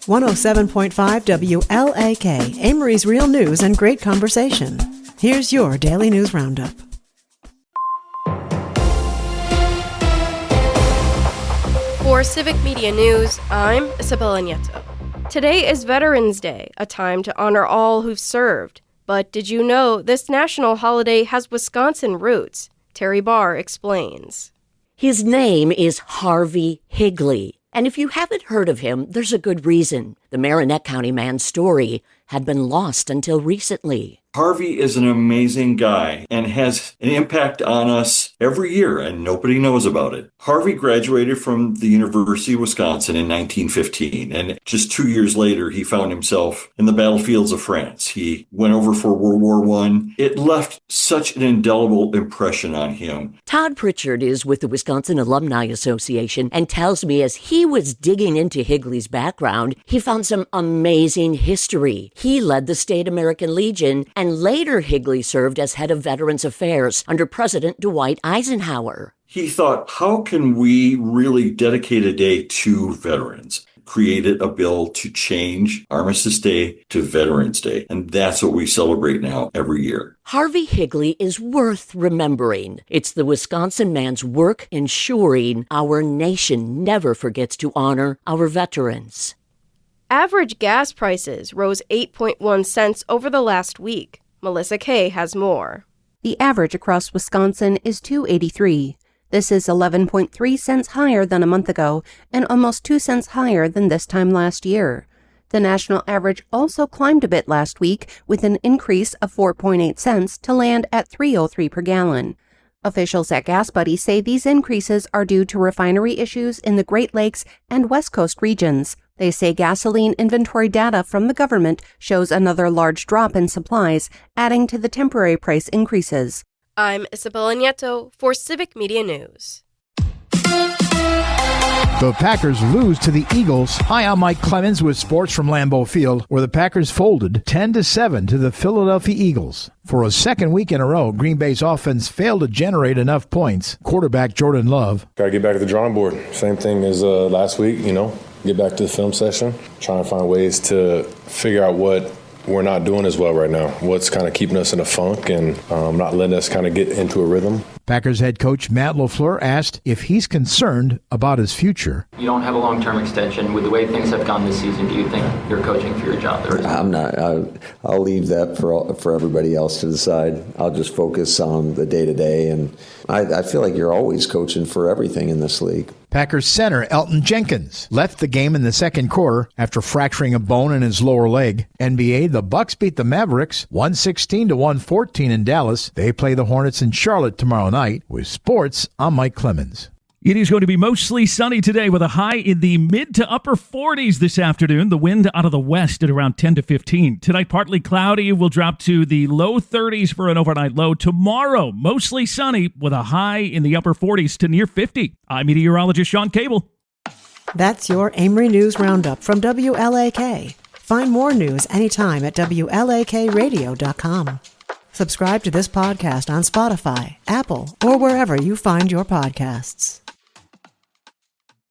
107.5 WLAK, Amory's Real News and Great Conversation. Here's your Daily News Roundup. For Civic Media News, I'm Isabella Nieto. Today is Veterans Day, a time to honor all who've served. But did you know this national holiday has Wisconsin roots? Terry Barr explains. His name is Harvey Higley. And if you haven't heard of him, there's a good reason. The Marinette County man's story had been lost until recently. Harvey is an amazing guy and has an impact on us every year, and nobody knows about it. Harvey graduated from the University of Wisconsin in 1915, and just 2 years later, he found himself in the battlefields of France. He went over for World War I. It left such an indelible impression on him. Todd Pritchard is with the Wisconsin Alumni Association and tells me as he was digging into Higley's background, he found some amazing history. He led the State American Legion, and later Higley served as head of Veterans Affairs under President Dwight Eisenhower. He thought, how can we really dedicate a day to veterans? Created a bill to change Armistice Day to Veterans Day, and that's what we celebrate now every year. Harvey Higley is worth remembering. It's the Wisconsin man's work ensuring our nation never forgets to honor our veterans. Average gas prices rose 8.1 cents over the last week. Melissa Kay has more. The average across Wisconsin is $2.83. This is 11.3 cents higher than a month ago and almost 2 cents higher than this time last year. The national average also climbed a bit last week with an increase of 4.8 cents to land at $3.03 per gallon. Officials at Gas Buddy say these increases are due to refinery issues in the Great Lakes and West Coast regions. They say gasoline inventory data from the government shows another large drop in supplies, adding to the temporary price increases. I'm Isabella Nieto for Civic Media News. The Packers lose to the Eagles. Hi, I'm Mike Clemens with sports from Lambeau Field, where the Packers folded 10-7 to the Philadelphia Eagles. For a second week in a row, Green Bay's offense failed to generate enough points. Quarterback Jordan Love. Got to get back to the drawing board. Same thing as last week, get back to the film session, trying to find ways to figure out what we're not doing as well right now, what's kind of keeping us in a funk and not letting us kind of get into a rhythm. Packers head coach Matt LaFleur asked if he's concerned about his future. You don't have a long-term extension. With the way things have gone this season, do you think you're coaching for your job there? I'm not. I'll leave that for everybody else to decide. I'll just focus on the day-to-day, and I feel like you're always coaching for everything in this league. Packers center Elton Jenkins left the game in the second quarter after fracturing a bone in his lower leg. NBA, the Bucks beat the Mavericks 116-114 in Dallas. They play the Hornets in Charlotte tomorrow night. With sports, I'm Mike Clemens. It is going to be mostly sunny today with a high in the mid to upper 40s this afternoon. The wind out of the west at around 10 to 15. Tonight, partly cloudy. Will drop to the low 30s for an overnight low. Tomorrow, mostly sunny with a high in the upper 40s to near 50. I'm meteorologist Sean Cable. That's your Amory News Roundup from WLAK. Find more news anytime at WLAKradio.com. Subscribe to this podcast on Spotify, Apple, or wherever you find your podcasts.